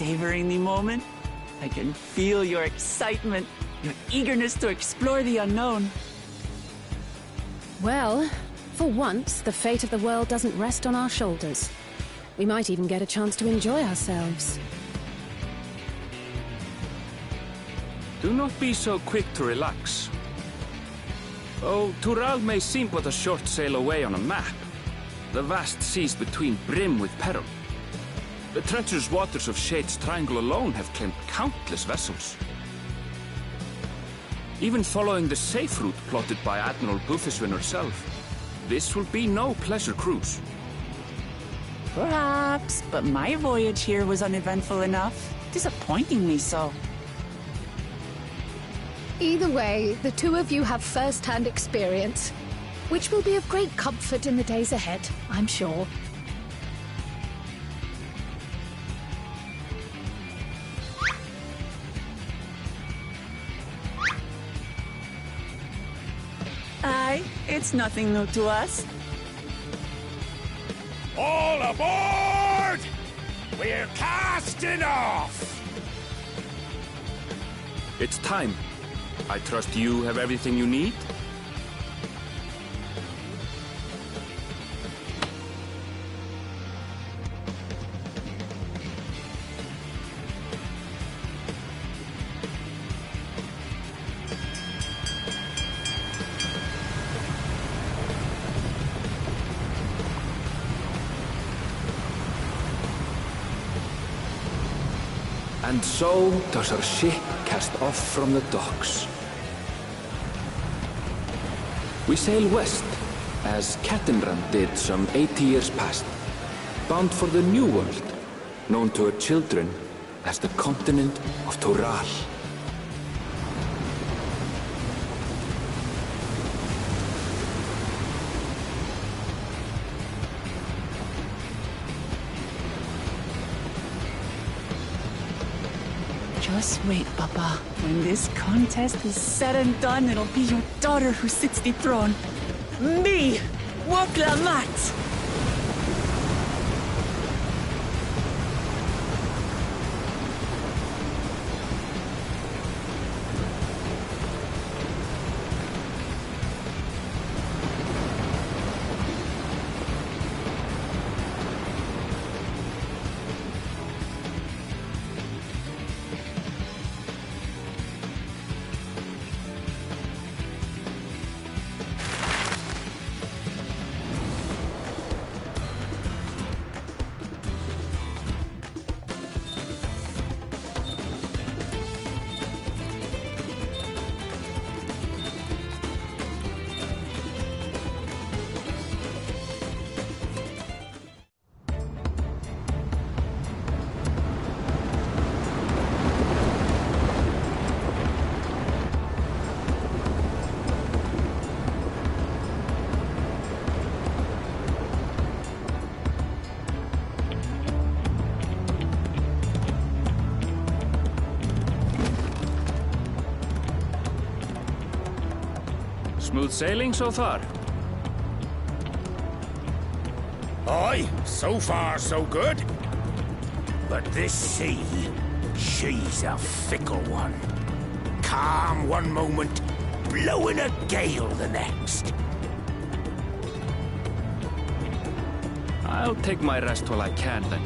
savoring the moment? I can feel your excitement, your eagerness to explore the unknown. Well, for once, the fate of the world doesn't rest on our shoulders. We might even get a chance to enjoy ourselves. Do not be so quick to relax. Oh, Tural may seem but a short sail away on a map. The vast seas between brim with peril. The treacherous waters of Shade's Triangle alone have claimed countless vessels. Even following the safe route plotted by Admiral Bufiswin herself, this will be no pleasure cruise. Perhaps, but my voyage here was uneventful enough. Disappointingly so. Either way, the two of you have first-hand experience, which will be of great comfort in the days ahead, I'm sure. Aye, it's nothing new to us. All aboard! We're casting off! It's time. I trust you have everything you need? And so does our ship cast off from the docks. We sail west, as Cattenrand did some 80 years past, bound for the New World, known to her children as the continent of Tural. Just wait, Papa. When this contest is said and done, it'll be your daughter who sits the throne. Me, Woklamat! Smooth sailing so far? Aye, so far so good. But this sea, she's a fickle one. Calm one moment, blowing a gale the next. I'll take my rest while I can, then.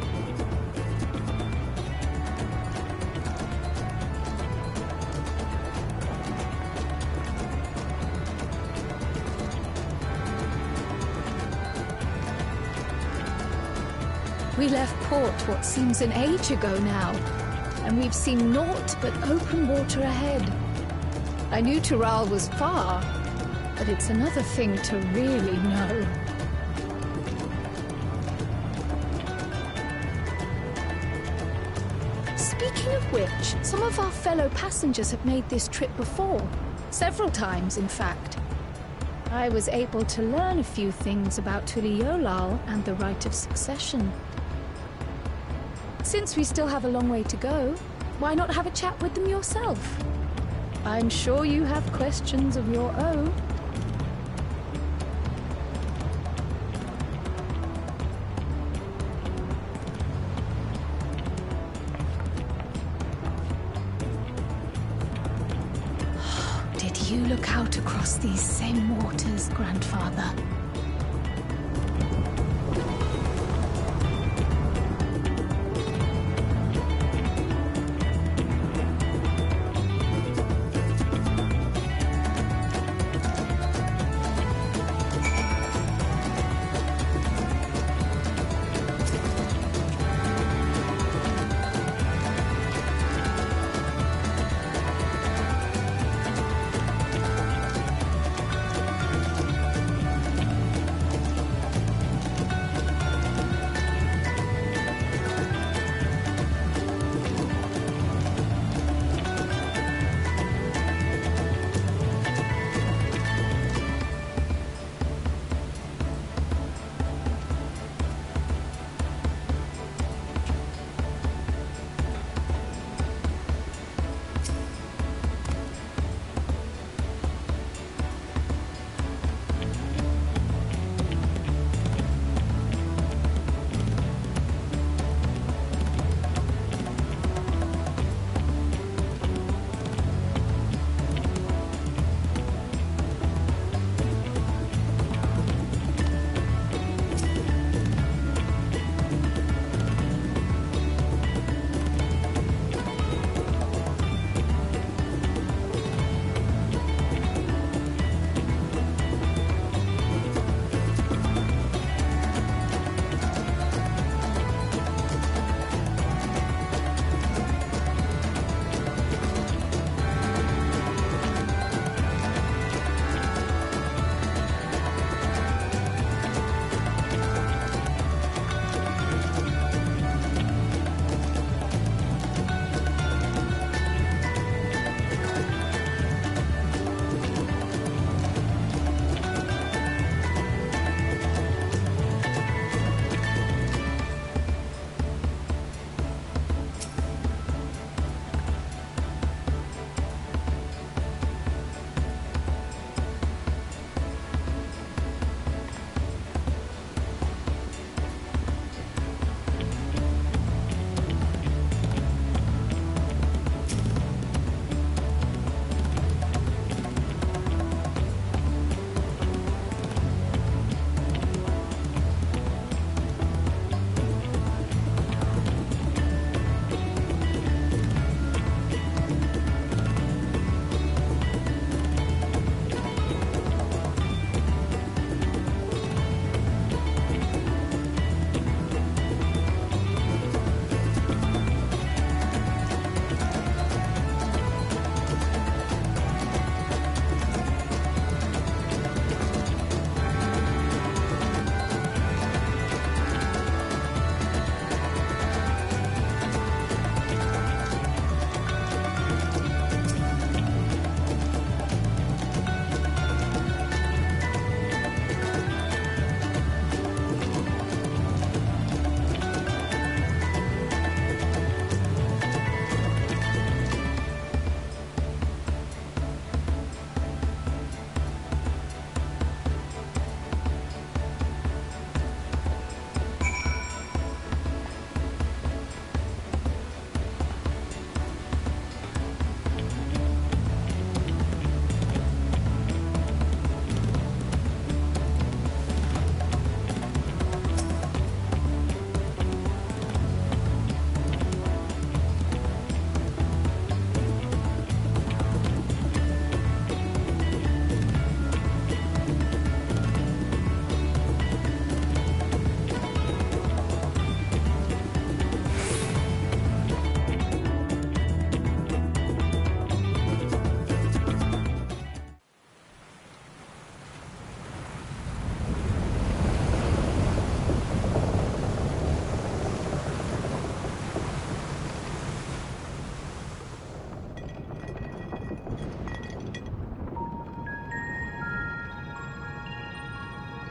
We left port what seems an age ago now, and we've seen naught but open water ahead. I knew Tural was far, but it's another thing to really know. Speaking of which, some of our fellow passengers have made this trip before. Several times, in fact. I was able to learn a few things about Tuliolal and the right of succession. Since we still have a long way to go, why not have a chat with them yourself? I'm sure you have questions of your own. you look out across these same waters, Grandfather.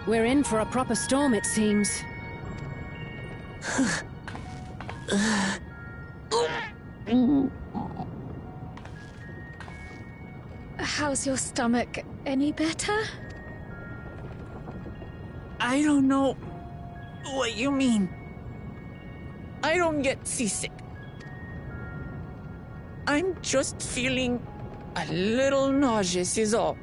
We're in for a proper storm, it seems. How's your stomach? Any better? I don't know what you mean. I don't get seasick. I'm just feeling A little nauseous is all.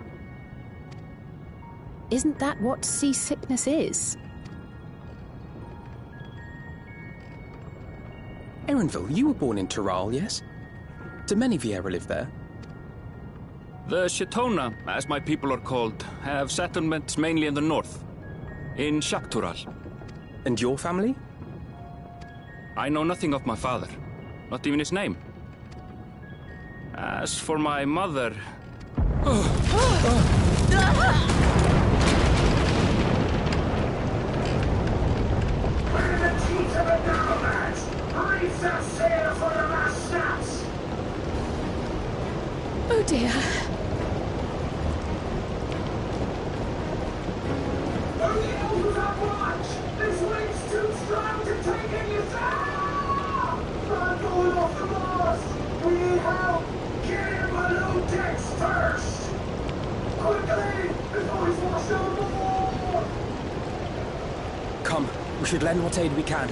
Isn't that what seasickness is? Erenville, you were born in Tyrol, yes? Do many Vieira live there? The Shatona, as my people are called, have settlements mainly in the north, in Shaktural. And your family? I know nothing of my father, not even his name. As for my mother... We're the teeth of it now, lads! Reef that sail for the last snaps! Oh dear. Are the elves on watch? This wind's too strong to take any sound! I'm going off the mast! We need help! Get him below decks first! Quickly! Before he's washed overboard! Come, we should lend what aid we can.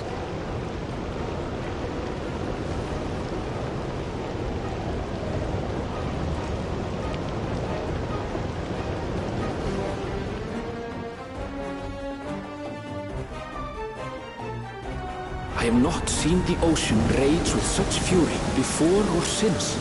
I have not seen the ocean rage with such fury before or since.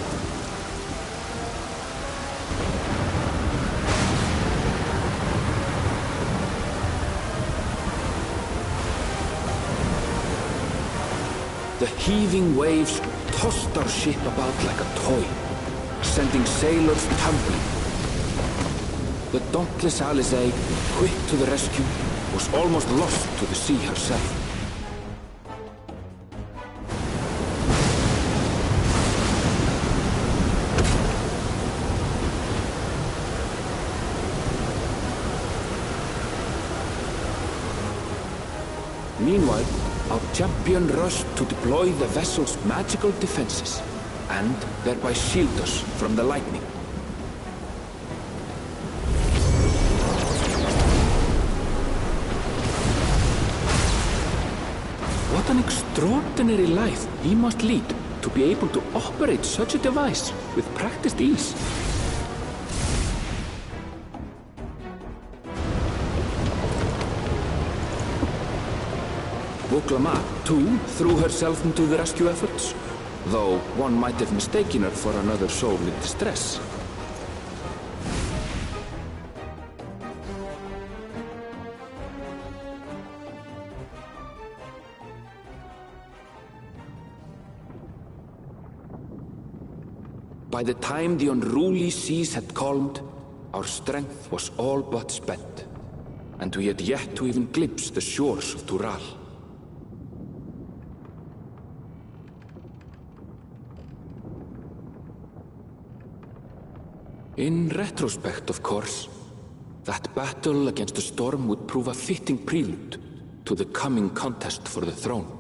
The heaving waves tossed our ship about like a toy, sending sailors tumbling. The dauntless Alizé, quick to the rescue, was almost lost to the sea herself. Meanwhile, our champion rushed to deploy the vessel's magical defenses, and thereby shield us from the lightning. What an extraordinary life he must lead to be able to operate such a device with practiced ease. Vuklama, too, threw herself into the rescue efforts, though one might have mistaken her for another soul in distress. By the time the unruly seas had calmed, our strength was all but spent, and we had yet to even glimpse the shores of Tural. In retrospect, of course, that battle against the storm would prove a fitting prelude to the coming contest for the throne.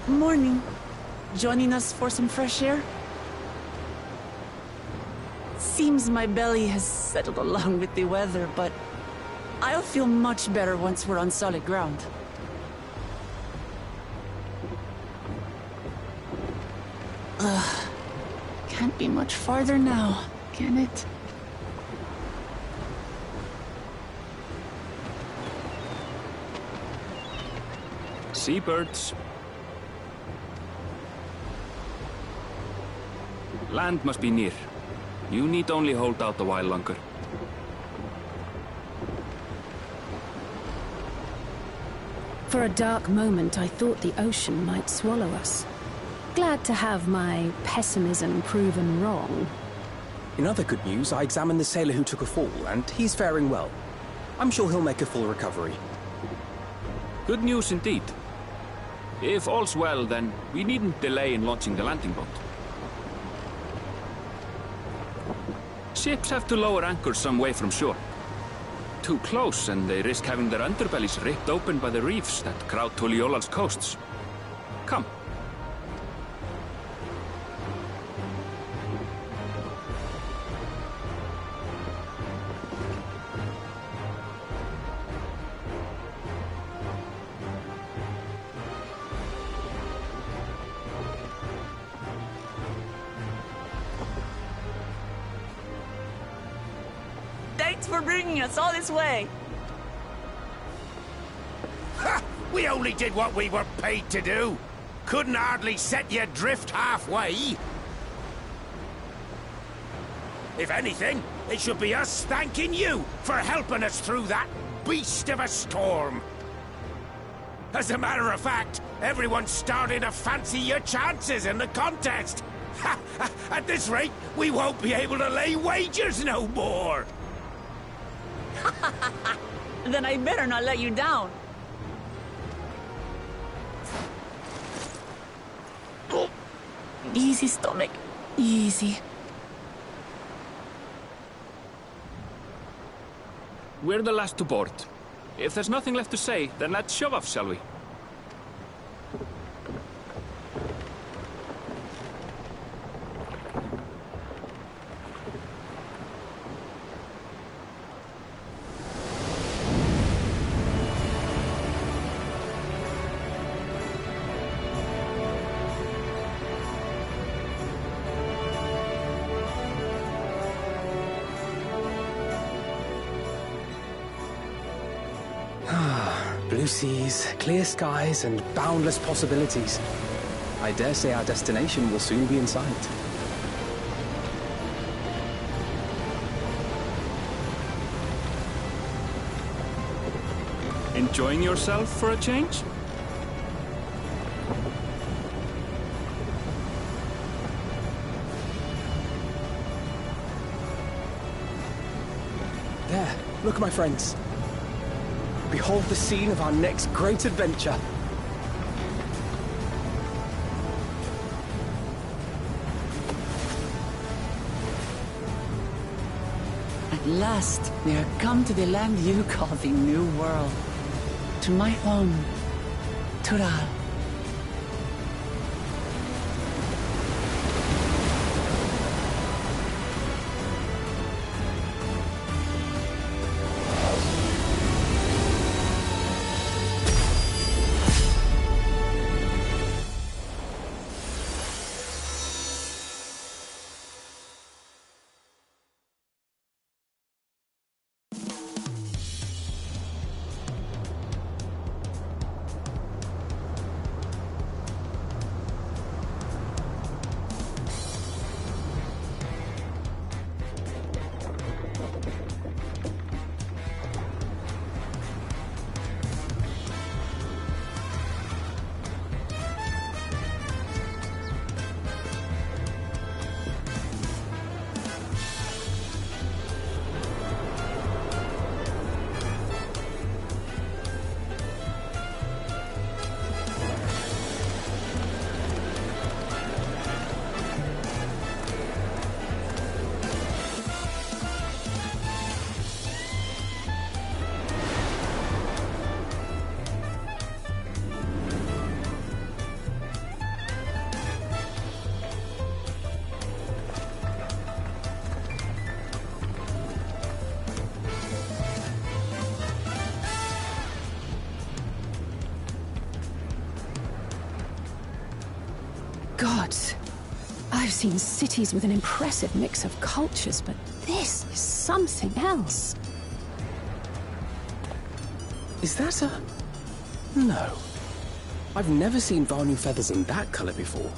Morning. Joining us for some fresh air? seems my belly has settled along with the weather, but I'll feel much better once we're on solid ground. Can't be much farther now, can it? Seabirds. Land must be near. You need only hold out a while longer. For a dark moment, I thought the ocean might swallow us. Glad to have my pessimism proven wrong. In other good news, I examined the sailor who took a fall, and he's faring well. I'm sure he'll make a full recovery. Good news indeed. If all's well, then we needn't delay in launching the landing boat. Ships have to lower anchors some way from shore. Too close, and they risk having their underbellies ripped open by the reefs that crowd Tuliola's coasts. Come. Thanks for bringing us all this way. Ha! We only did what we were paid to do. Couldn't hardly set you adrift halfway. If anything, it should be us thanking you for helping us through that beast of a storm. As a matter of fact, everyone's starting to fancy your chances in the contest. Ha! At this rate, we won't be able to lay wagers no more. Then I better not let you down. Oh. Easy, stomach. Easy. We're the last to board. If there's nothing left to say, then let's shove off, shall we? Blue seas, clear skies, and boundless possibilities. I dare say our destination will soon be in sight. Enjoying yourself for a change? There, look, my friends. Behold the scene of our next great adventure. At last, we are come to the land you call the New World. To my home, Tural. what? I've seen cities with an impressive mix of cultures, but this is something else. Is that a... No. I've never seen Vanu feathers in that color before.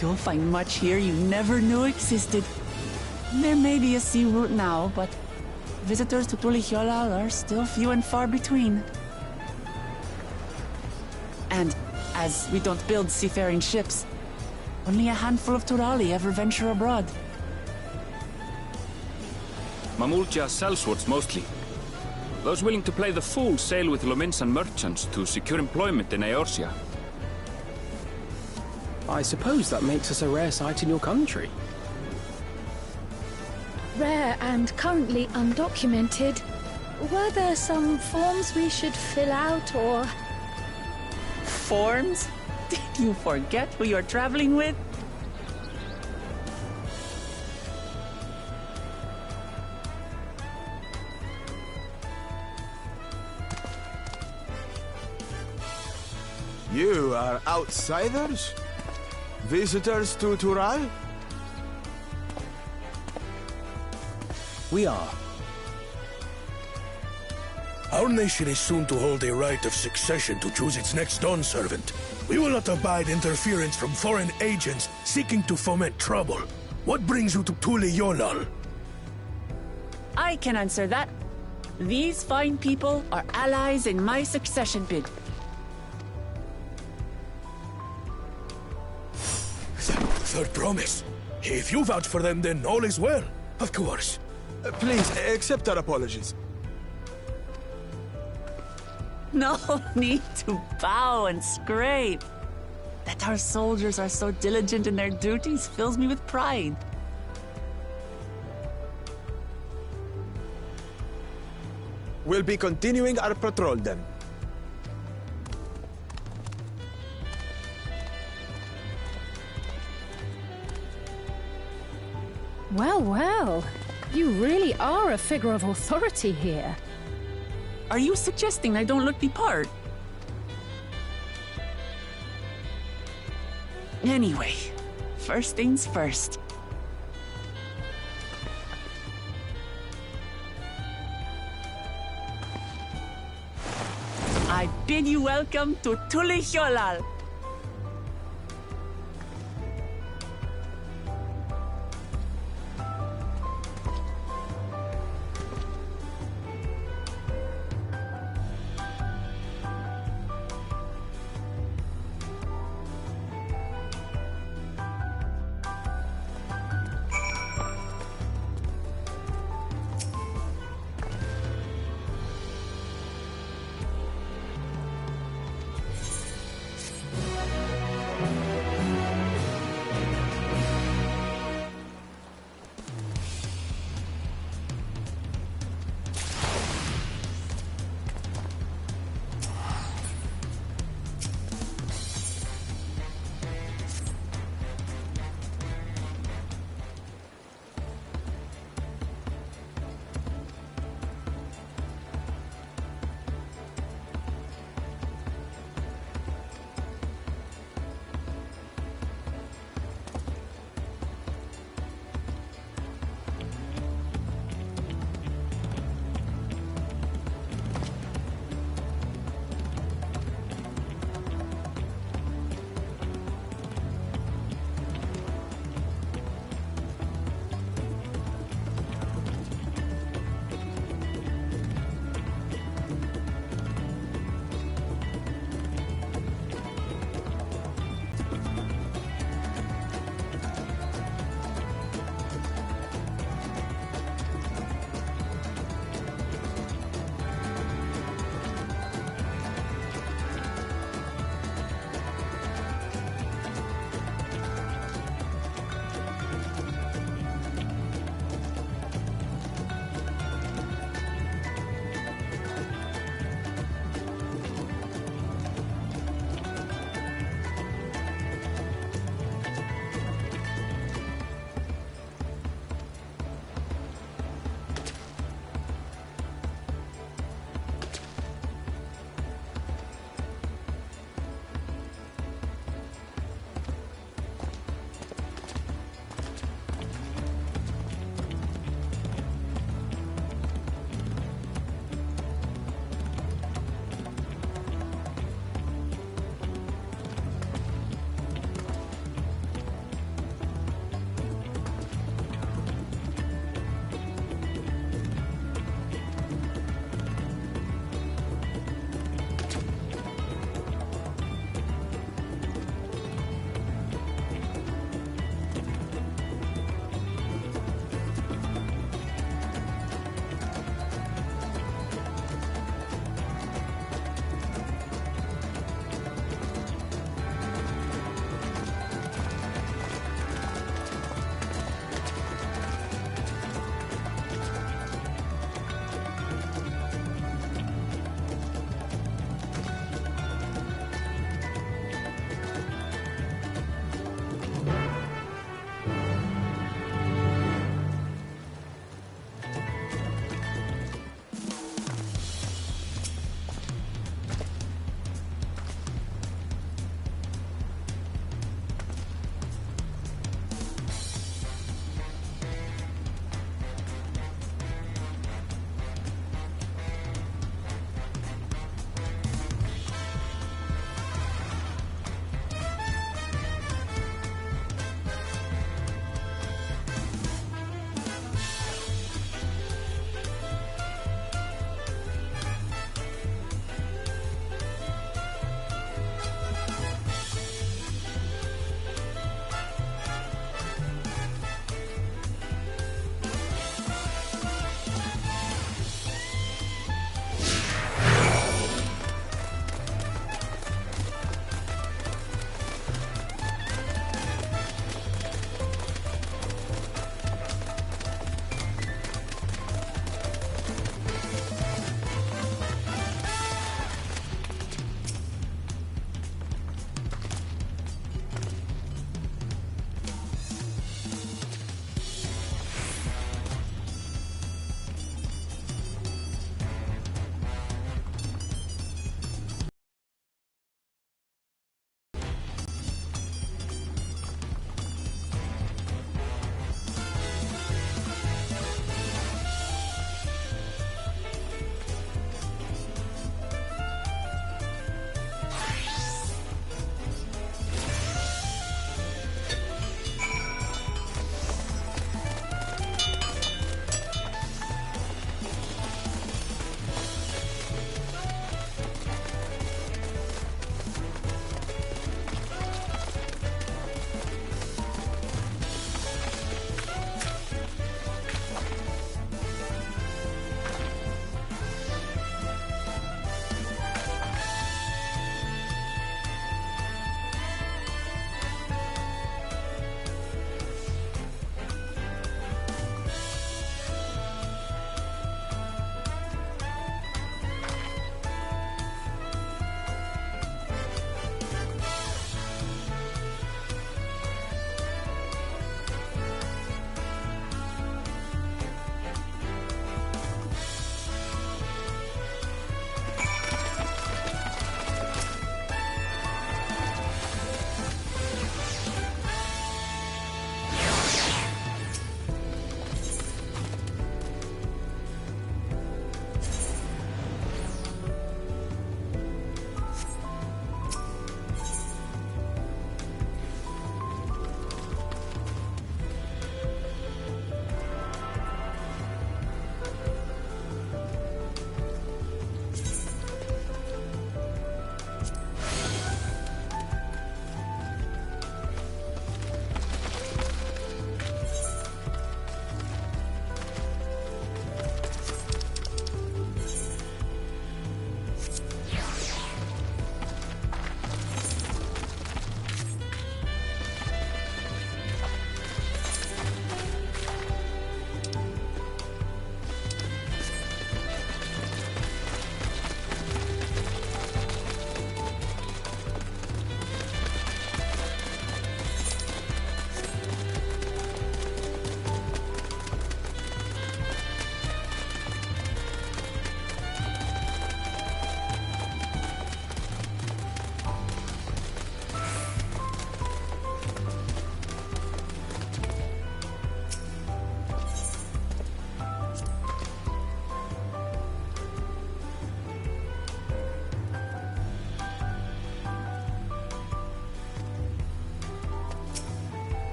You'll find much here you never knew existed. There may be a sea route now, but visitors to Tulihyolal are still few and far between. And as we don't build seafaring ships, only a handful of Turali ever venture abroad. Mamulja sellswords mostly. Those willing to play the fool sail with Lominsan merchants to secure employment in Eorzea. I suppose that makes us a rare sight in your country. Rare and currently undocumented. Were there some forms we should fill out, or...? Forms? Did you forget who you're traveling with? You are outsiders? Visitors to Tural? We are. Our nation is soon to hold a right of succession to choose its next dawn servant. We will not abide interference from foreign agents seeking to foment trouble. What brings you to Tulihyolal? I can answer that. These fine people are allies in my succession bid. Third promise. If you vouch for them, then all is well. Of course. Please, accept our apologies. No need to bow and scrape. That our soldiers are so diligent in their duties fills me with pride. We'll be continuing our patrol then. Well, well. You really are a figure of authority here. Are you suggesting I don't look the part? Anyway, first things first. I bid you welcome to Tulihyolal.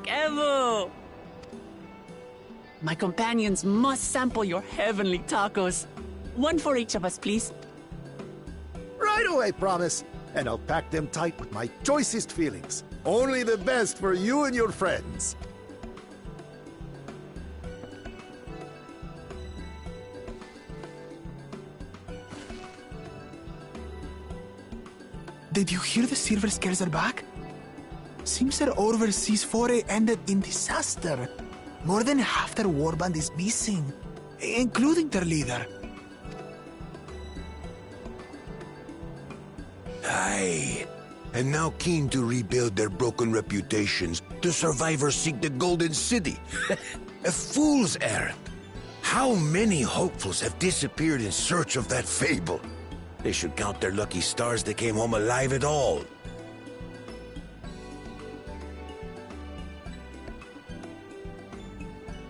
Evo! My companions must sample your heavenly tacos. One for each of us, please. Right away, promise. And I'll pack them tight with my choicest feelings. Only the best for you and your friends. Did you hear the Silver Scares are back? Seems their overseas foray ended in disaster. More than half their warband is missing, including their leader. Aye. And now keen to rebuild their broken reputations, the survivors seek the Golden City. A fool's errand. How many hopefuls have disappeared in search of that fable? They should count their lucky stars they came home alive at all.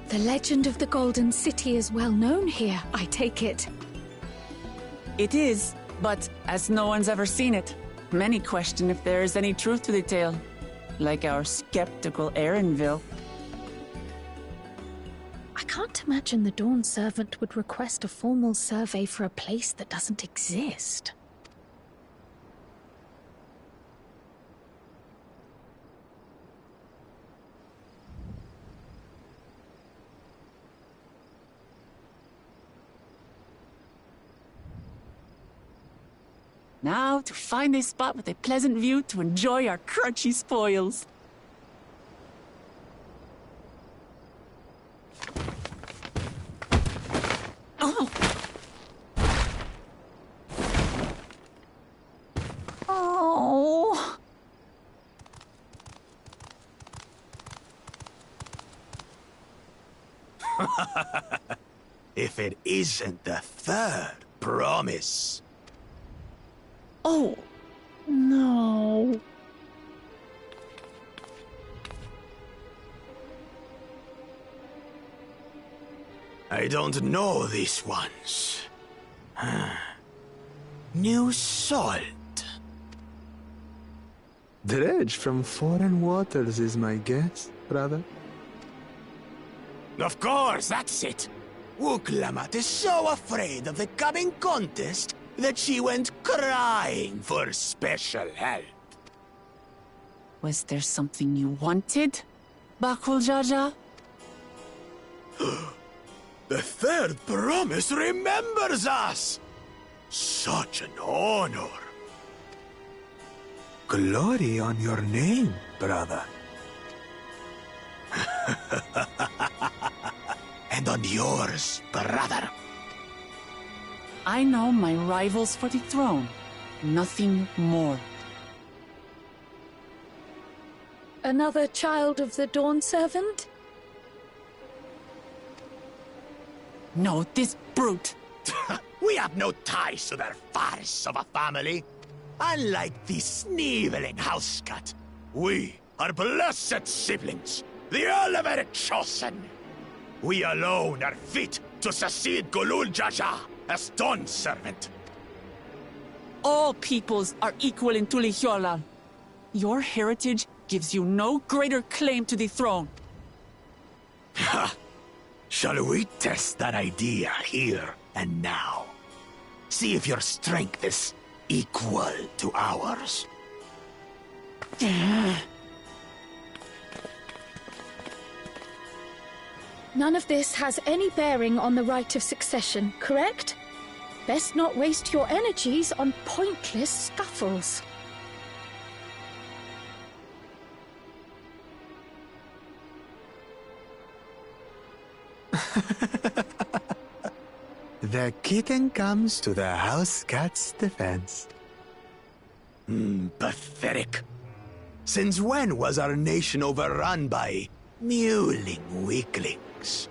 The legend of the Golden City is well known here, I take it. It is, but as no one's ever seen it, many question if there is any truth to the tale. Like our skeptical Erinville. I can't imagine the Dawn Servant would request a formal survey for a place that doesn't exist. Now to find a spot with a pleasant view to enjoy our crunchy spoils. Oh! Oh! If it isn't the third promise. Oh, no. I don't know these ones. New salt. Dredge from foreign waters is my guess, brother. Of course, that's it. Wuklamat is so afraid of the coming contest that she went crying for special help. Was there something you wanted, Bakul Jaja? The third promise remembers us! Such an honor. Glory on your name, brother. And on yours, brother. I know my rivals for the throne. Nothing more. Another child of the Dawn Servant? No, this brute. We have no ties to their farce of a family. Unlike the sneevling housecat, we are blessed siblings, the elevated chosen. We alone are fit to succeed Golul Jaja as Dawn Servant. All peoples are equal in Tulihiola. Your heritage gives you no greater claim to the throne. Ha! Shall we test that idea here and now? See if your strength is equal to ours. None of this has any bearing on the right of succession, correct? Best not waste your energies on pointless scuffles. The kitten comes to the house cat's defense. Pathetic. Since when was our nation overrun by mewling weaklings?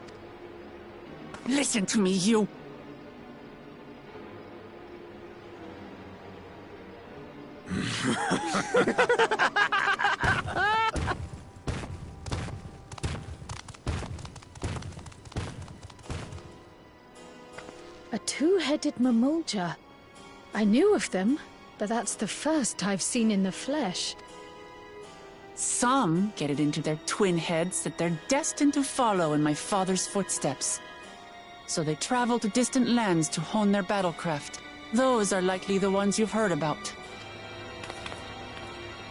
Listen to me, you. A two-headed Mamulja. I knew of them, but that's the first I've seen in the flesh. Some get it into their twin heads that they're destined to follow in my father's footsteps. So they travel to distant lands to hone their battlecraft. Those are likely the ones you've heard about.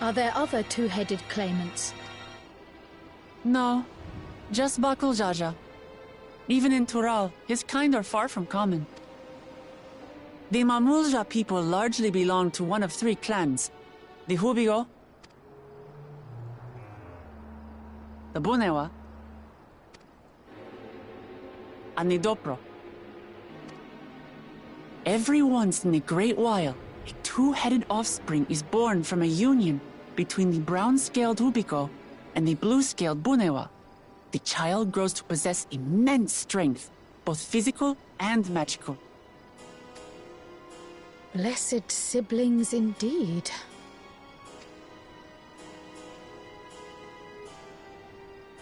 Are there other two-headed claimants? No, just Bakul Jaja. Even in Tural, his kind are far from common. The Mamulja people largely belong to one of three clans. The Hubigo, the Bunewa, and the Dopro. Every once in a great while, a two-headed offspring is born from a union between the brown-scaled Hubigo and the blue-scaled Bunewa. The child grows to possess immense strength, both physical and magical. Blessed siblings indeed.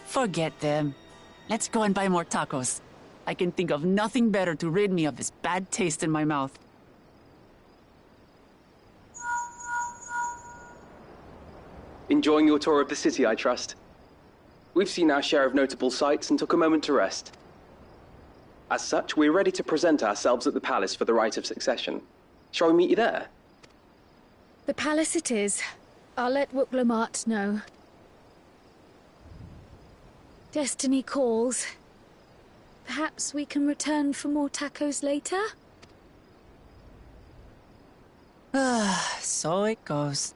Forget them. Let's go and buy more tacos. I can think of nothing better to rid me of this bad taste in my mouth. Enjoying your tour of the city, I trust. We've seen our share of notable sights and took a moment to rest. As such, we're ready to present ourselves at the palace for the rite of succession. Shall we meet you there? The palace it is. I'll let Wuklamat know. Destiny calls. Perhaps we can return for more tacos later? So it goes.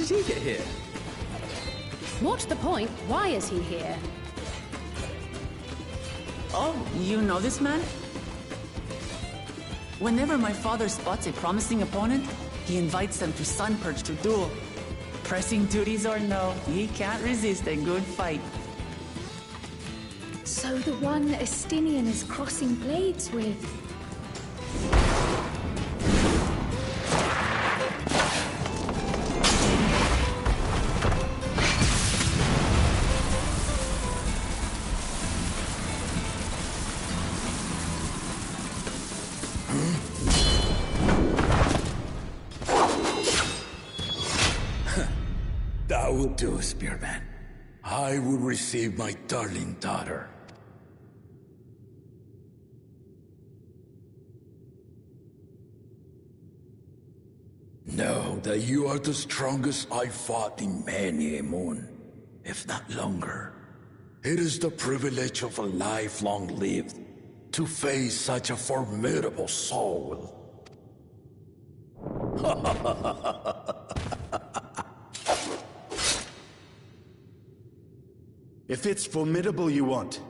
did he get here? What's the point? Why is he here? Oh, you know this man? Whenever my father spots a promising opponent, he invites them to Sunperch to duel. Pressing duties or no, he can't resist a good fight. So the one Estinian is crossing blades with. That would do, Spearman. I will receive my darling daughter. Know that you are the strongest I fought in many a moon, if not longer. It is the privilege of a life long lived to face such a formidable soul. If it's formidable you want,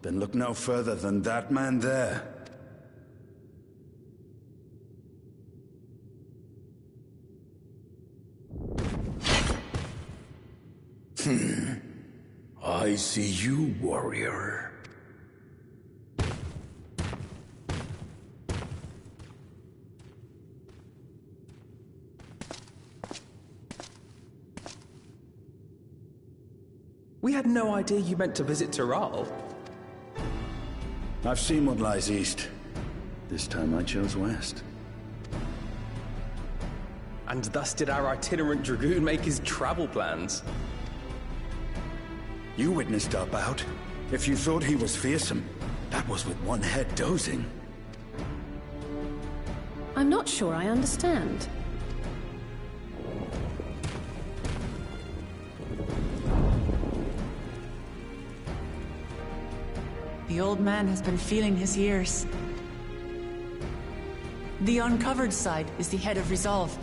then look no further than that man there. I see you, warrior. We had no idea you meant to visit Tyrrell. I've seen what lies east. This time I chose west. And thus did our itinerant dragoon make his travel plans. You witnessed our bout. If you thought he was fearsome, that was with one head dozing. I'm not sure I understand. The old man has been feeling his years. The uncovered side is the head of resolve,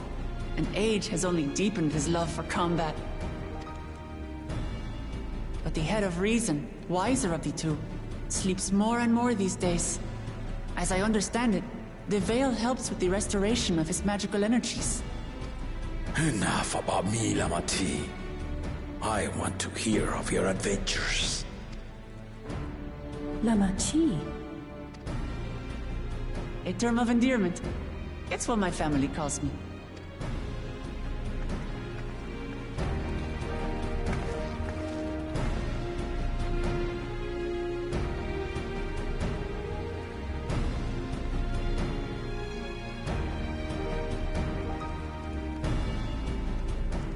and age has only deepened his love for combat. But the head of reason, wiser of the two, sleeps more and more these days. As I understand it, the veil helps with the restoration of his magical energies. Enough about me, Lamati. I want to hear of your adventures. Lamachi. A term of endearment. It's what my family calls me.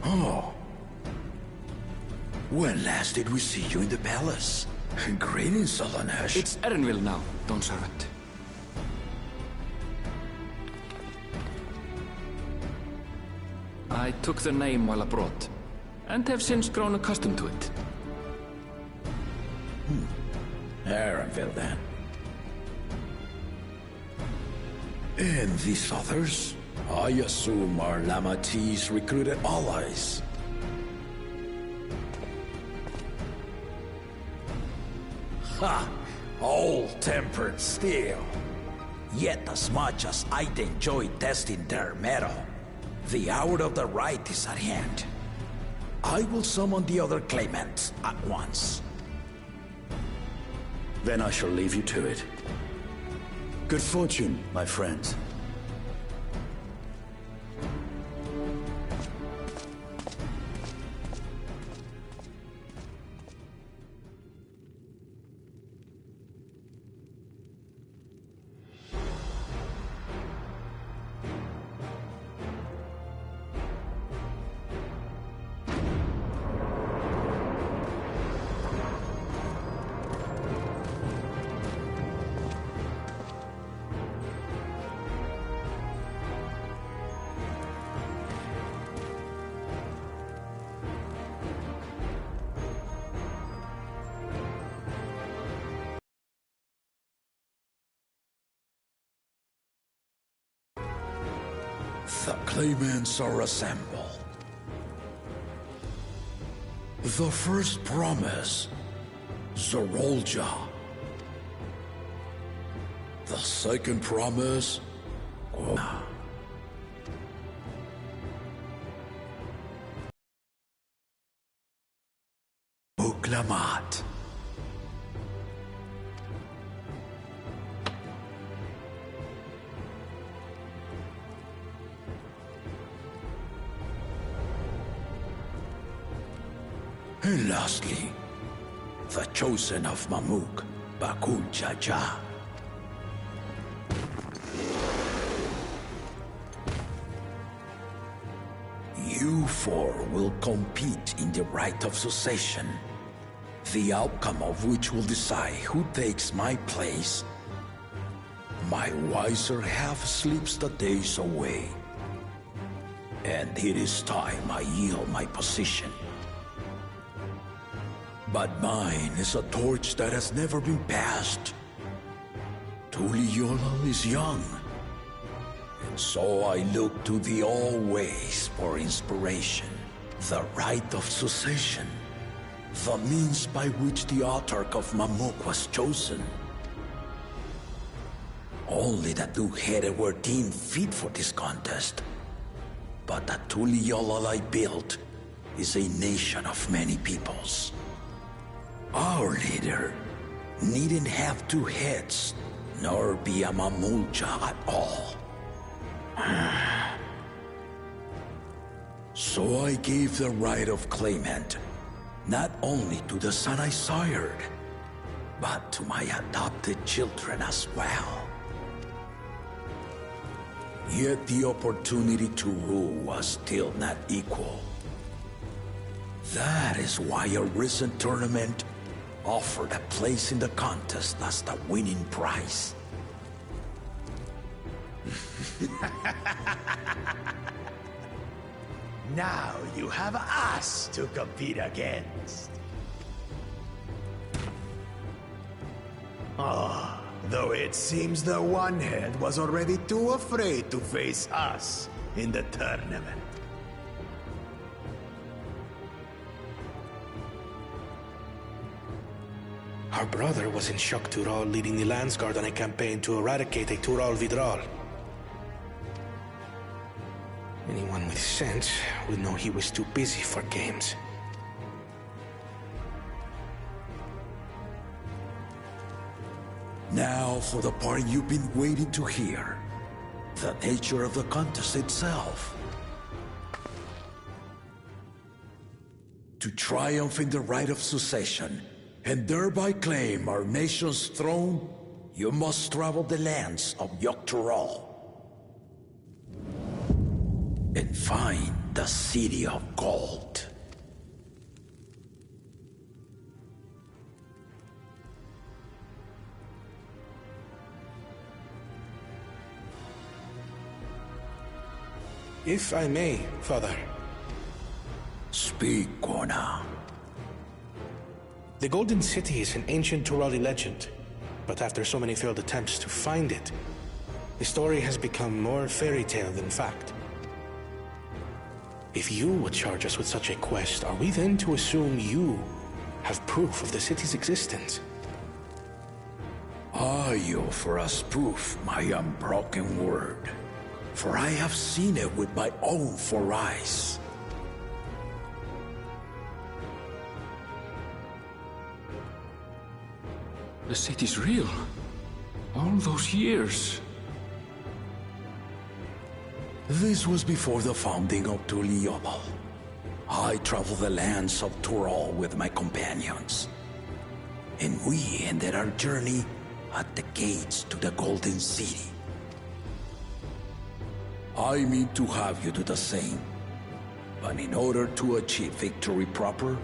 Oh. When last did we see you in the palace? Greetings, Solanesh. It's Erenville now, Don Servant. I took the name while abroad, and have since grown accustomed to it. Erenville, then. And these others? I assume are Lamati's recruited allies. Ha! Old-tempered still. Yet as much as I'd enjoy testing their mettle, the hour of the right is at hand. I will summon the other claimants at once. Then I shall leave you to it. Good fortune, my friends. The claimants are assembled. The first promise, Zorolja. The second promise, Uklamat. And lastly, the chosen of Mamuk, Bakul Jaja. You four will compete in the rite of succession, the outcome of which will decide who takes my place. My wiser half sleeps the days away, and it is time I yield my position. But mine is a torch that has never been passed. Tuliyola is young, and so I look to thee always for inspiration. The rite of succession, the means by which the autarch of Mamuk was chosen. Only the two-headed were deemed fit for this contest. But the Tuliyola I built is a nation of many peoples. Our leader needn't have two heads, nor be a Mamulja at all. So I gave the right of claimant, not only to the son I sired, but to my adopted children as well. Yet the opportunity to rule was still not equal. That is why a recent tournament offered a place in the contest as the winning prize. Now you have us to compete against. Ah, though it seems the one-head was already too afraid to face us in the tournament. Our brother was in Shok Tural leading the Landsguard on a campaign to eradicate a Tural Vidral. Anyone with sense would know he was too busy for games. Now for the part you've been waiting to hear. The nature of the contest itself. To triumph in the rite of succession, and thereby claim our nation's throne, you must travel the lands of Yoktural and find the City of Gold. If I may, Father. Speak, Kona. The Golden City is an ancient Turali legend, but after so many failed attempts to find it, the story has become more fairy tale than fact. If you would charge us with such a quest, are we then to assume you have proof of the city's existence? I offer as proof my unbroken word, for I have seen it with my own four eyes. The city's real. All those years. This was before the founding of Tuliyola. I traveled the lands of Tural with my companions, and we ended our journey at the gates to the Golden City. I mean to have you do the same, but in order to achieve victory proper,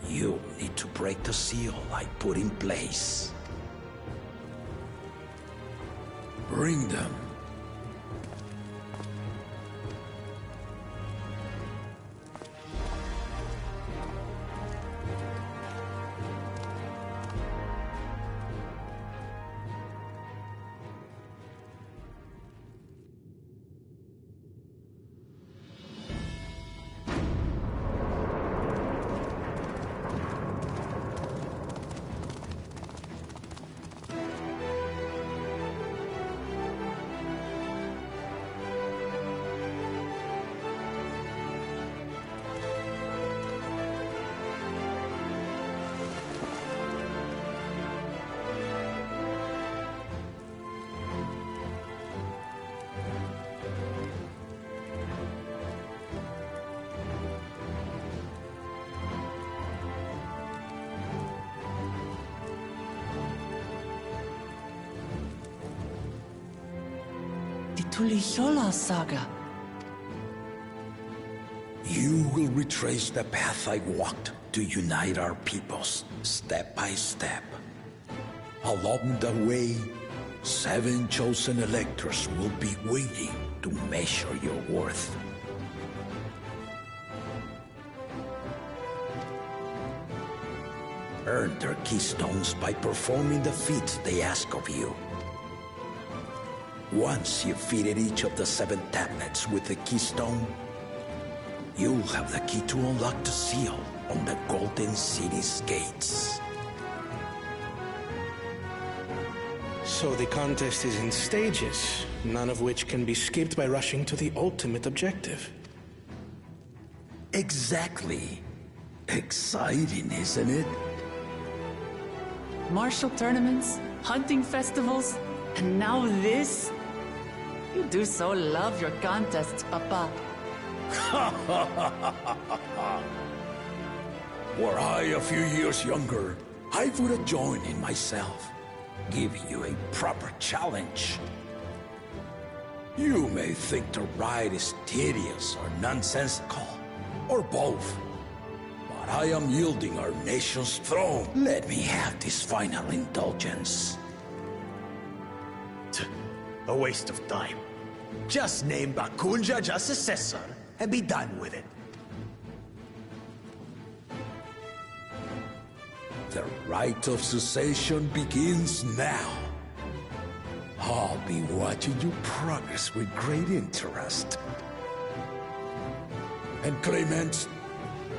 you need to break the seal I put in place. Bring them. Tuliyola saga. You will retrace the path I walked to unite our peoples, step by step. Along the way, 7 chosen electors will be waiting to measure your worth. Earn their keystones by performing the feats they ask of you. Once you've fitted each of the 7 tablets with the keystone, you'll have the key to unlock the seal on the Golden City's gates. So the contest is in stages, none of which can be skipped by rushing to the ultimate objective. Exactly. Exciting, isn't it? Martial tournaments, hunting festivals, and now this? You do so love your contests, Papa. Were I a few years younger, I would have joined in myself, giving you a proper challenge. You may think the ride is tedious or nonsensical, or both. But I am yielding our nation's throne. Let me have this final indulgence. A waste of time. Just name Bakunja as successor and be done with it. The rite of succession begins now. I'll be watching you progress with great interest. And Clement,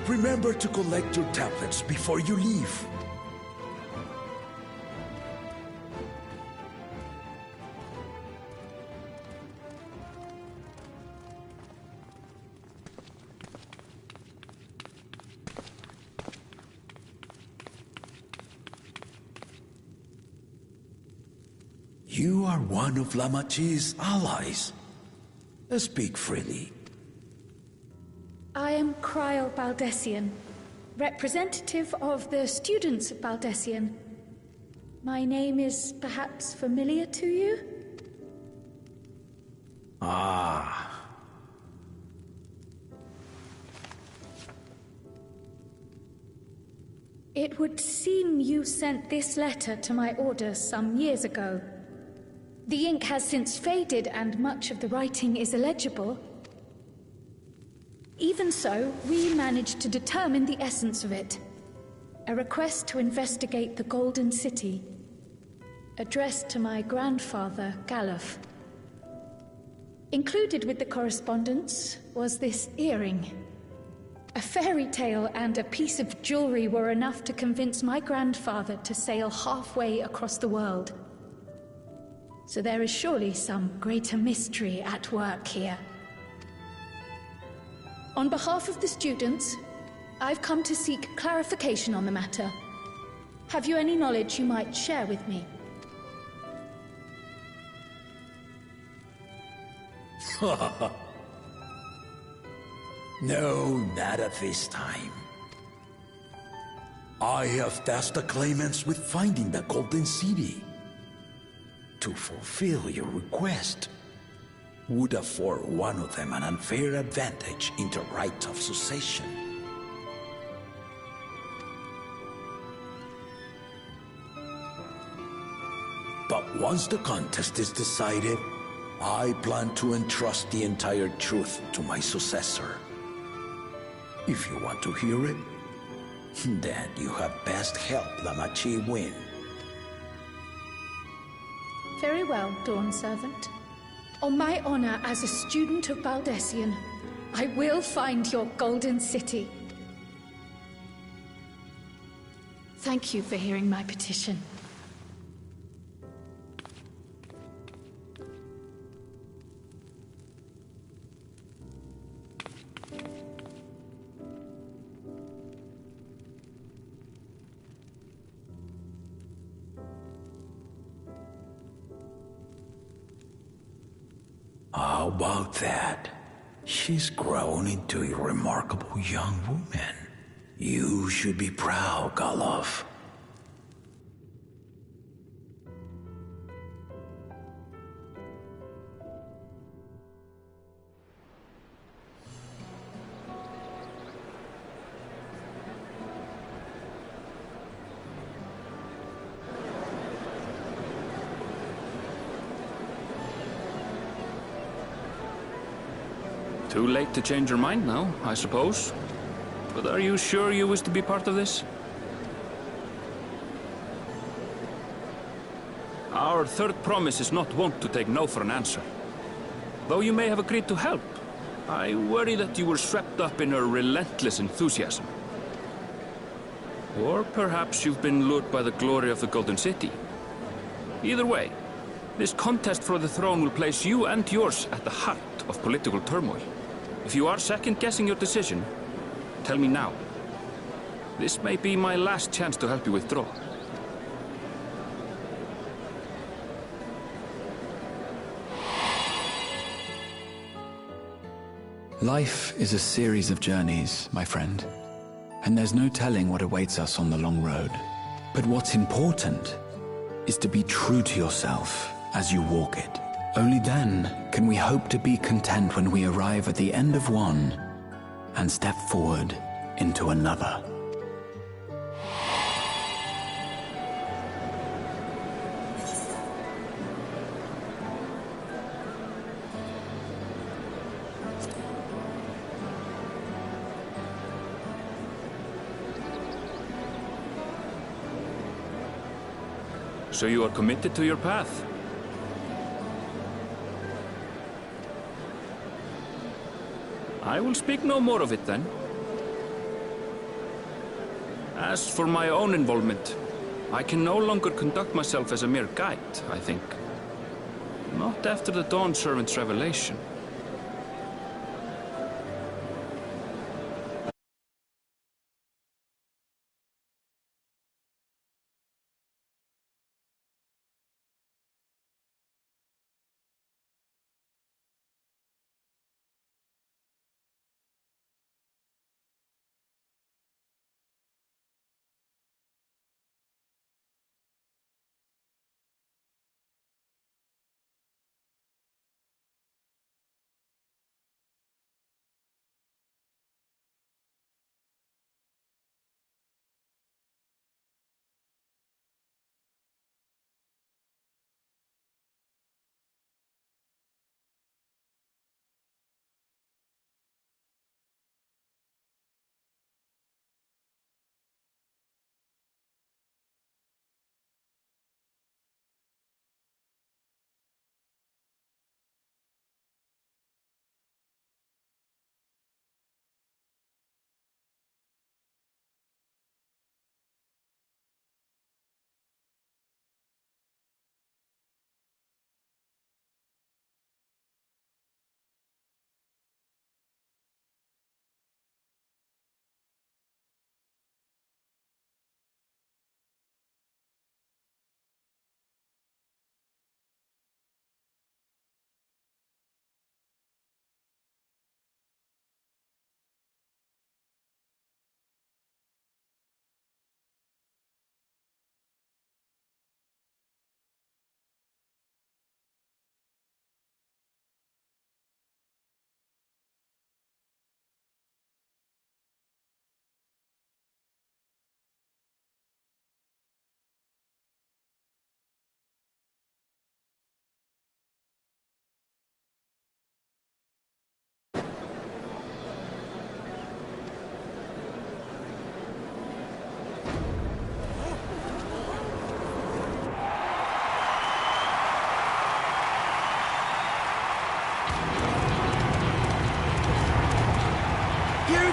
remember to collect your tablets before you leave. You are one of Lamachi's allies. Speak freely. I am Cryle Baldessian, representative of the students of Baldessian. My name is perhaps familiar to you? Ah. It would seem you sent this letter to my order some years ago. The ink has since faded and much of the writing is illegible. Even so, we managed to determine the essence of it. A request to investigate the Golden City, addressed to my grandfather, Galuf. Included with the correspondence was this earring. A fairy tale and a piece of jewelry were enough to convince my grandfather to sail halfway across the world. So there is surely some greater mystery at work here. On behalf of the students, I've come to seek clarification on the matter. Have you any knowledge you might share with me? No, not at this time. I have tasked the claimants with finding the Golden City. To fulfill your request would afford one of them an unfair advantage in the right of succession. But once the contest is decided, I plan to entrust the entire truth to my successor. If you want to hear it, then you had best help Lamachi win. Very well, Dawn Servant. On my honor as a student of Baldessian, I will find your Golden City. Thank you for hearing my petition. How about that? She's grown into a remarkable young woman. You should be proud, Galuf. Too late to change your mind now, I suppose. But are you sure you wish to be part of this? Our third promise is not wont to take no for an answer. Though you may have agreed to help, I worry that you were swept up in her relentless enthusiasm. Or perhaps you've been lured by the glory of the Golden City. Either way, this contest for the throne will place you and yours at the heart of political turmoil. If you are second-guessing your decision, tell me now. This may be my last chance to help you withdraw. Life is a series of journeys, my friend. And there's no telling what awaits us on the long road. But what's important is to be true to yourself as you walk it. Only then can we hope to be content when we arrive at the end of one and step forward into another. So you are committed to your path? I will speak no more of it then. As for my own involvement, I can no longer conduct myself as a mere guide, I think. Not after the Dawn Servant's revelation.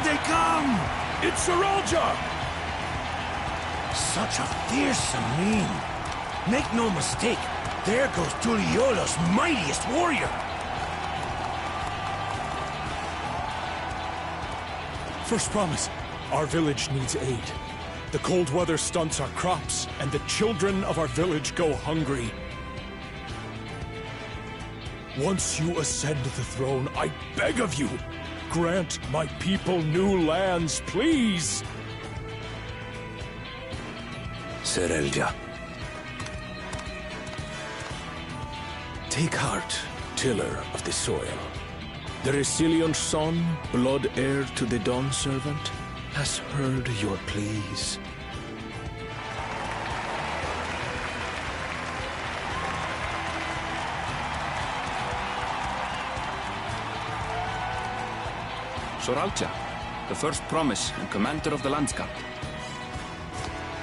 They come! It's Saralja! Such a fearsome mien. Make no mistake, there goes Tuliola's mightiest warrior. First promise, our village needs aid. The cold weather stunts our crops, and the children of our village go hungry. Once you ascend the throne, I beg of you, grant my people new lands, please! Serelja. Take heart, tiller of the soil. The Resilion son, blood heir to the Dawn Servant, has heard your pleas. Soralja, the first promise and commander of the Landsguard.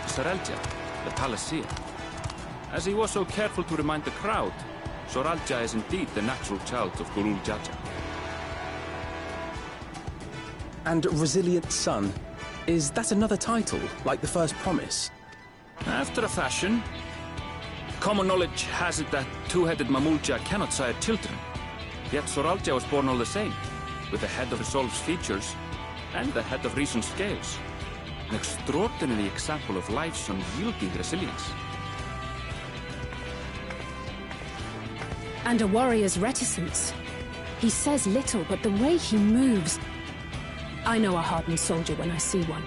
Sorelja, the palaceer. As he was so careful to remind the crowd, Soralja is indeed the natural child of Gurul Jaja. And Resilient Son. Is that another title, like the first promise? After a fashion. Common knowledge has it that two-headed Mamulja cannot sire children. Yet Soralja was born all the same, with the head of Resolve's features and the head of Reason's scales. An extraordinary example of life's unyielding resilience. And a warrior's reticence. He says little, but the way he moves... I know a hardened soldier when I see one.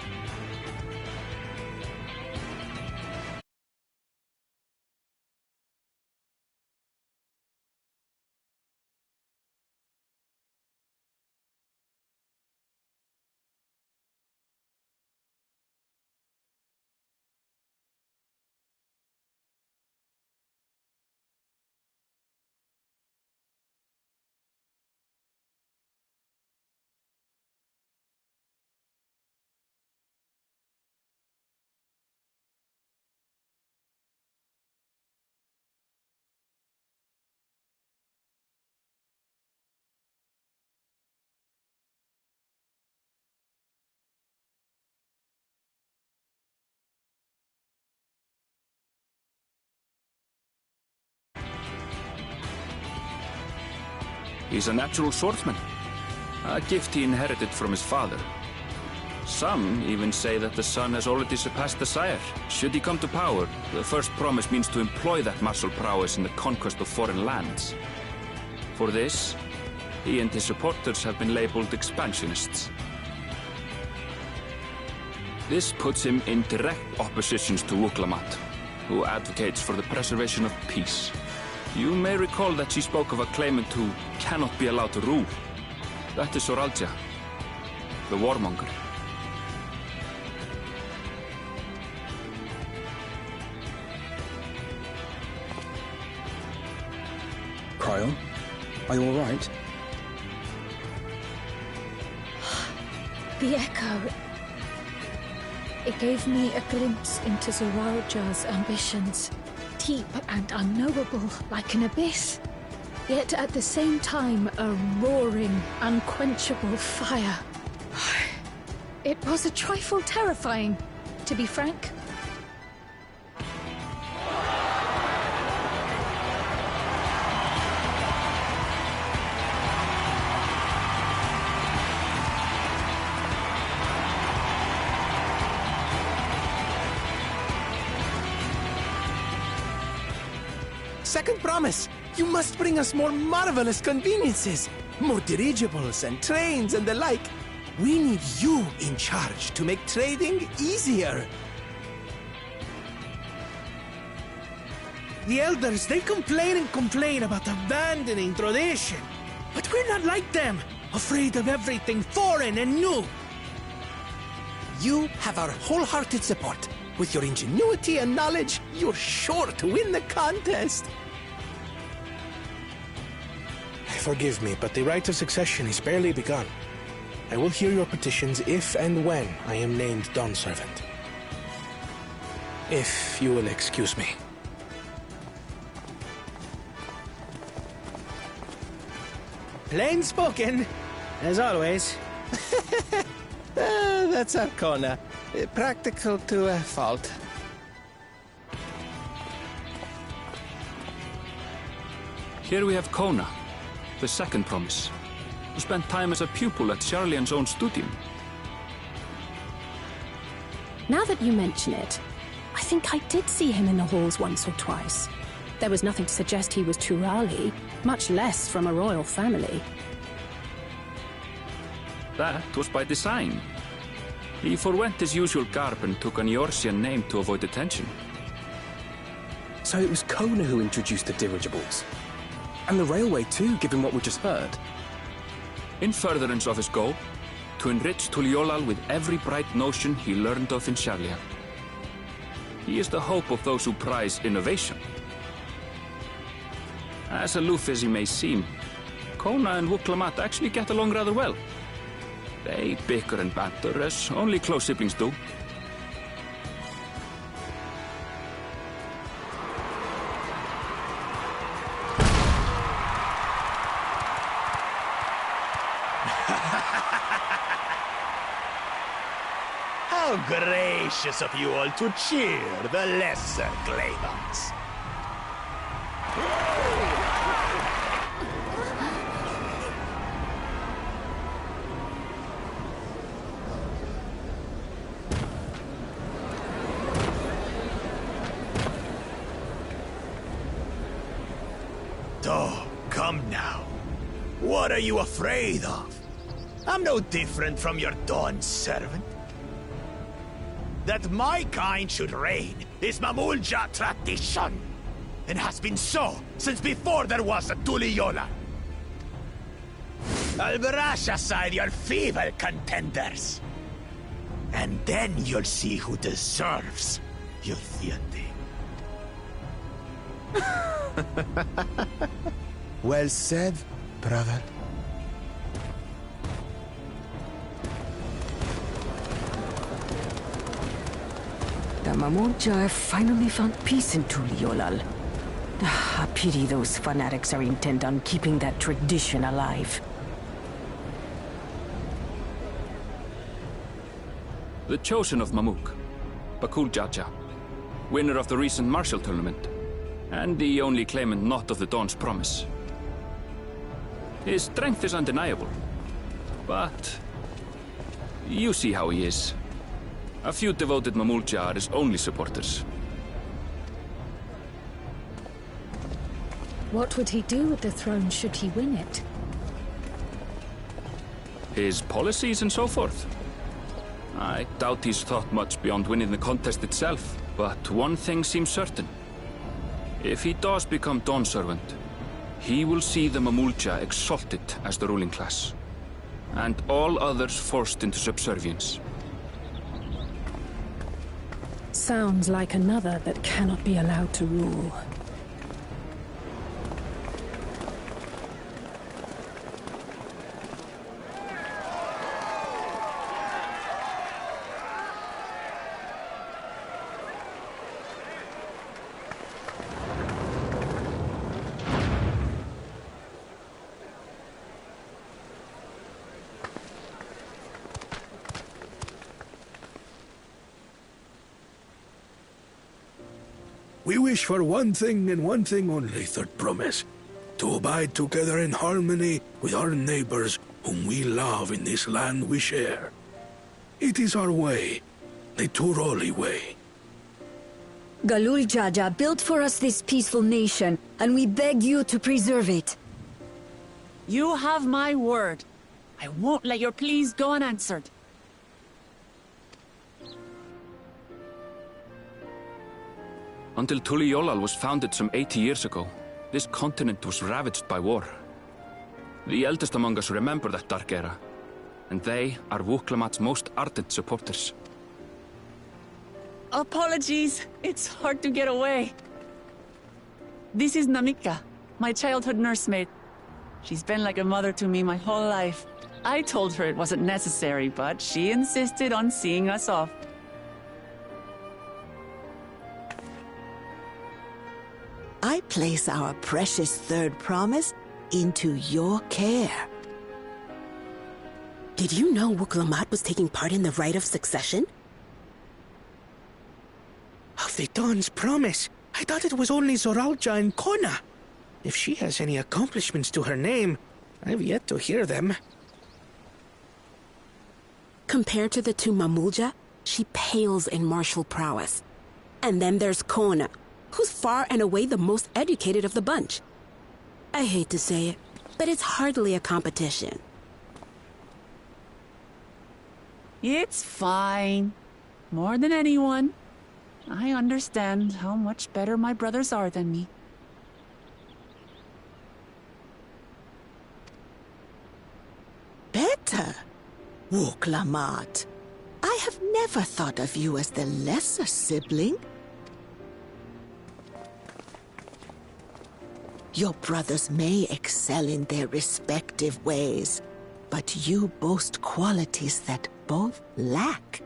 He's a natural swordsman, a gift he inherited from his father. Some even say that the son has already surpassed the sire. Should he come to power, the first promise means to employ that martial prowess in the conquest of foreign lands. For this, he and his supporters have been labeled expansionists. This puts him in direct opposition to Wuklamat, who advocates for the preservation of peace. You may recall that she spoke of a claimant who cannot be allowed to rule. That is Soralja, the warmonger. Cryo, are you all right? The echo. It gave me a glimpse into Zoralja's ambitions. Deep and unknowable, like an abyss. Yet at the same time, a roaring, unquenchable fire. It was a trifle terrifying, to be frank. Second promise, you must bring us more marvelous conveniences. More dirigibles and trains and the like. We need you in charge to make trading easier. The elders, they complain and complain about abandoning tradition. But we're not like them, afraid of everything foreign and new. You have our wholehearted support. With your ingenuity and knowledge, you're sure to win the contest. Forgive me, but the right of succession is barely begun. I will hear your petitions if and when I am named Dawn Servant. If you will excuse me. Plain spoken, as always. That's Arcona. Practical to a fault. Here we have Kona, the second promise, who spent time as a pupil at Charlian's own studium. Now that you mention it, I think I did see him in the halls once or twice. There was nothing to suggest he was Turali, much less from a royal family. That was by design. He forwent his usual garb and took an Eorzean name to avoid attention. So it was Kona who introduced the dirigibles. And the railway too, given what we just heard. In furtherance of his goal, to enrich Tuliolal with every bright notion he learned of in Charlian. He is the hope of those who prize innovation. As aloof as he may seem, Kona and Wuklamat actually get along rather well. They bicker and banter as only close siblings do. How gracious of you all to cheer the lesser Claymans. Oh, come now. What are you afraid of? I'm no different from your Dawn servant. That my kind should reign is Mamulja tradition, and has been so since before there was a Tuliyola. I'll brush aside your feeble contenders, and then you'll see who deserves your deity. Well said, brother. The Mamulja have finally found peace in Tuliolal. I pity those fanatics are intent on keeping that tradition alive. The chosen of Mamuk, Bakul Jaja, winner of the recent martial tournament, and the only claimant not of the Dawn's promise. His strength is undeniable, but you see how he is. A few devoted Mamulja are his only supporters. What would he do with the throne should he win it? His policies and so forth. I doubt he's thought much beyond winning the contest itself, but one thing seems certain. If he does become Dawn servant, he will see the Mamulja exalted as the ruling class, and all others forced into subservience. Sounds like another that cannot be allowed to rule. We wish for one thing and one thing only, Third Promise. To abide together in harmony with our neighbors whom we love in this land we share. It is our way, the Turoli way. Galul Jaja built for us this peaceful nation, and we beg you to preserve it. You have my word. I won't let your pleas go unanswered. Until Tuliolal was founded some 80 years ago, this continent was ravaged by war. The eldest among us remember that dark era, and they are Wuklamat's most ardent supporters. Apologies, it's hard to get away. This is Namika, my childhood nursemaid. She's been like a mother to me my whole life. I told her it wasn't necessary, but she insisted on seeing us off. I place our precious Third Promise into your care. Did you know Wuklamat was taking part in the rite of succession? Of the Dawn's promise? I thought it was only Zoralja and Kona. If she has any accomplishments to her name, I've yet to hear them. Compared to the two Mamulja, she pales in martial prowess. And then there's Kona, who's far and away the most educated of the bunch. I hate to say it, but it's hardly a competition. It's fine. More than anyone. I understand how much better my brothers are than me. Better? Wuklamat, I have never thought of you as the lesser sibling. Your brothers may excel in their respective ways, But you boast qualities that both lack.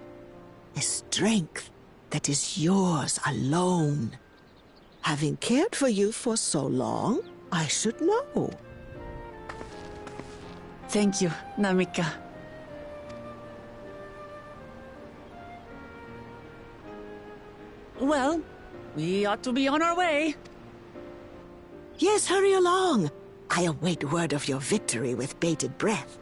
A strength that is yours alone. Having cared for you for so long, I should know. Thank you, Namika. Well, we ought to be on our way. Yes, hurry along. I await word of your victory with bated breath.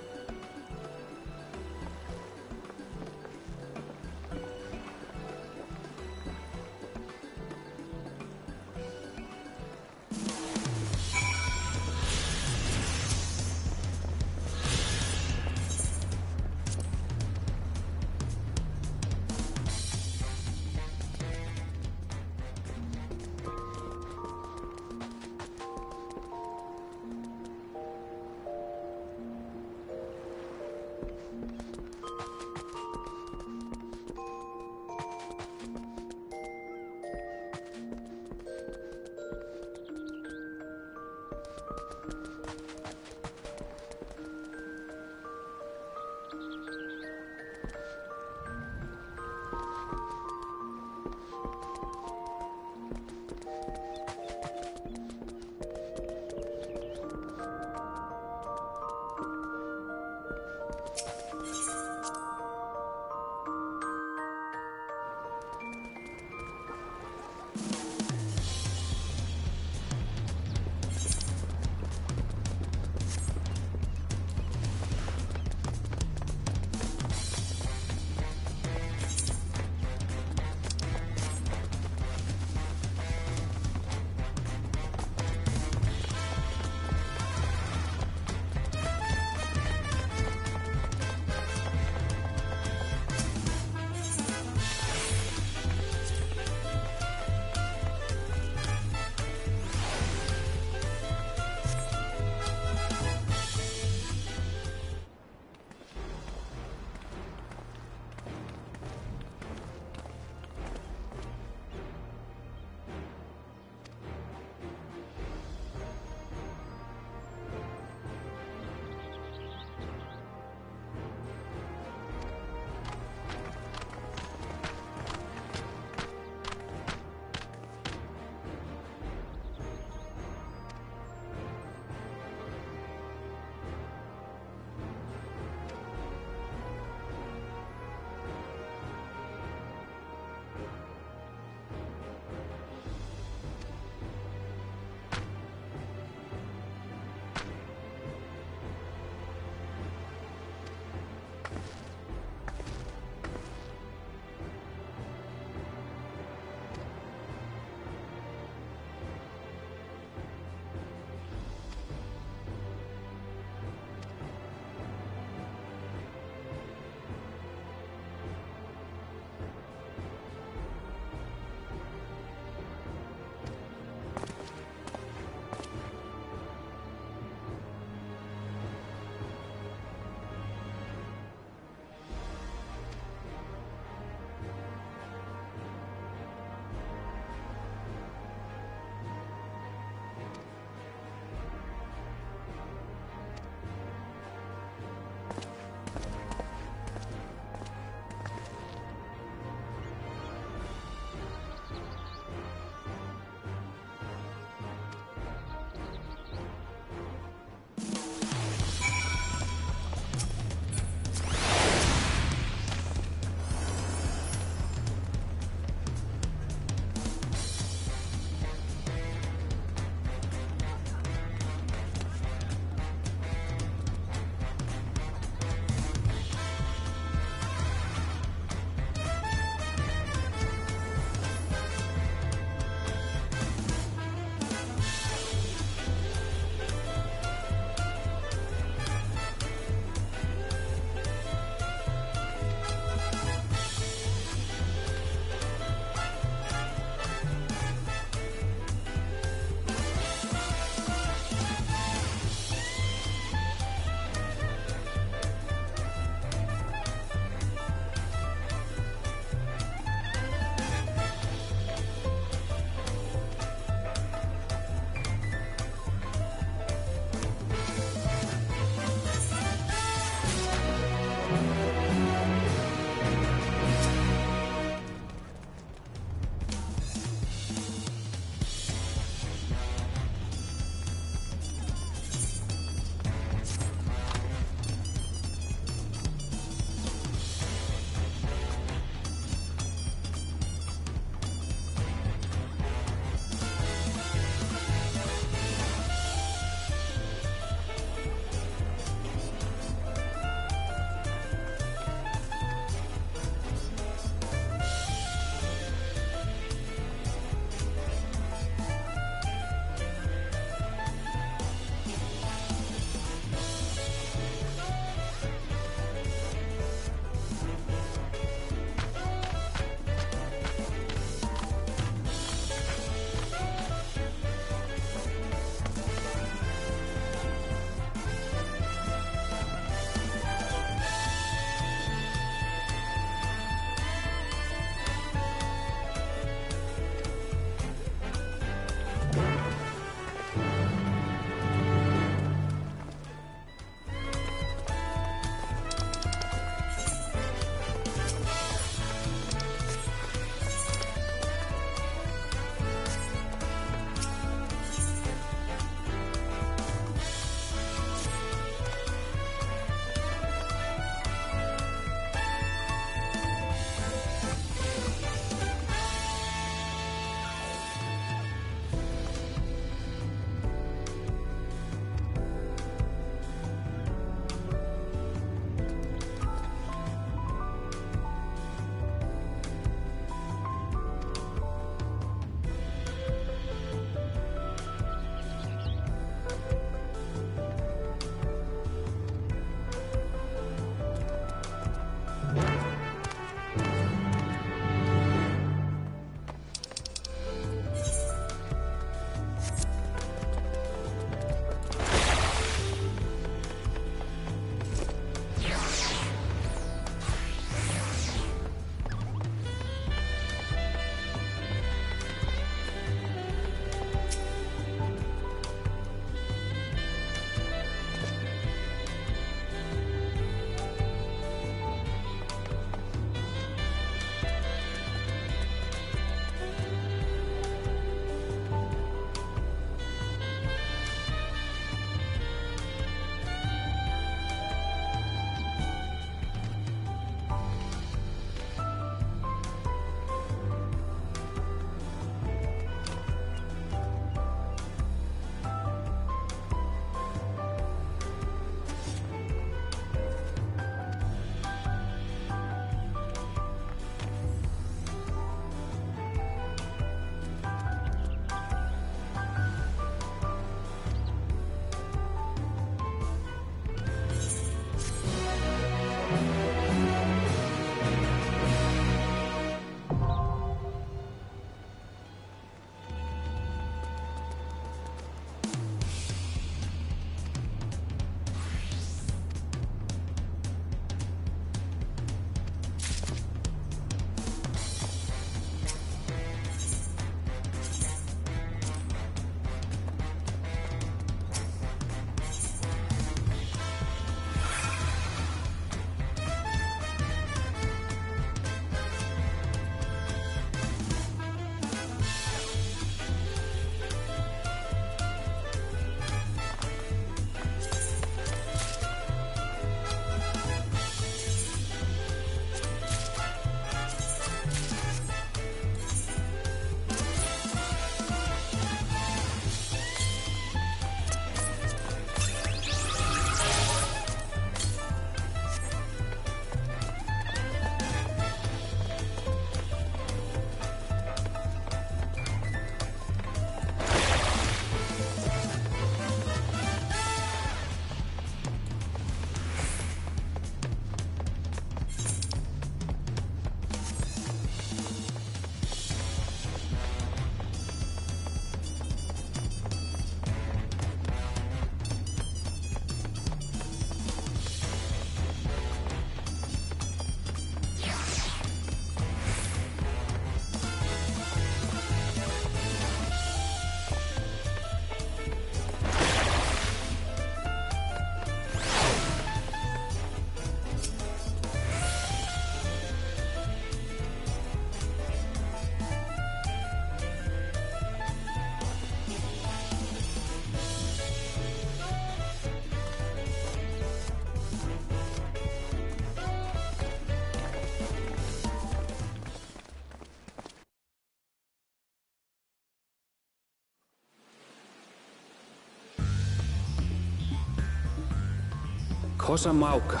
Kosamauka,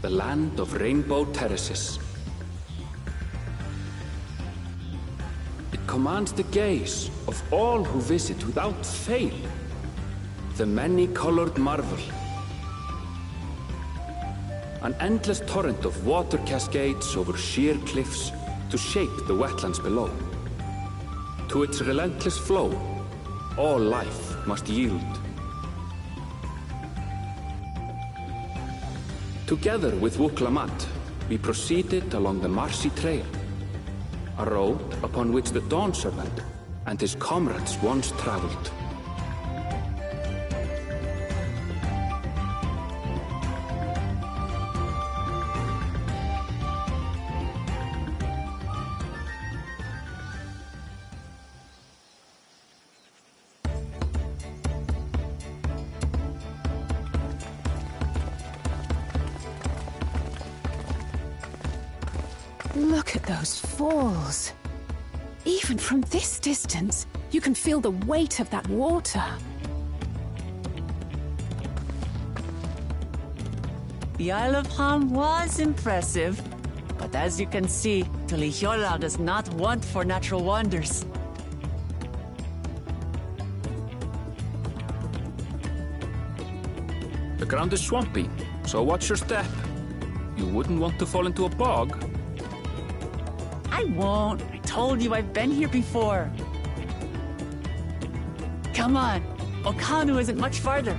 the land of rainbow terraces. It commands the gaze of all who visit without fail. The many-colored marvel. An endless torrent of water cascades over sheer cliffs to shape the wetlands below. To its relentless flow, all life must yield. Together with Wuklamat, we proceeded along the Marsi Trail, a road upon which the Dawn Servant and his comrades once traveled. Look at those falls. Even from this distance, you can feel the weight of that water. The Isle of Ham was impressive, but as you can see, Tulihiola does not want for natural wonders. The ground is swampy, so watch your step. You wouldn't want to fall into a bog. I won't. I told you I've been here before. Come on. Okanu isn't much farther.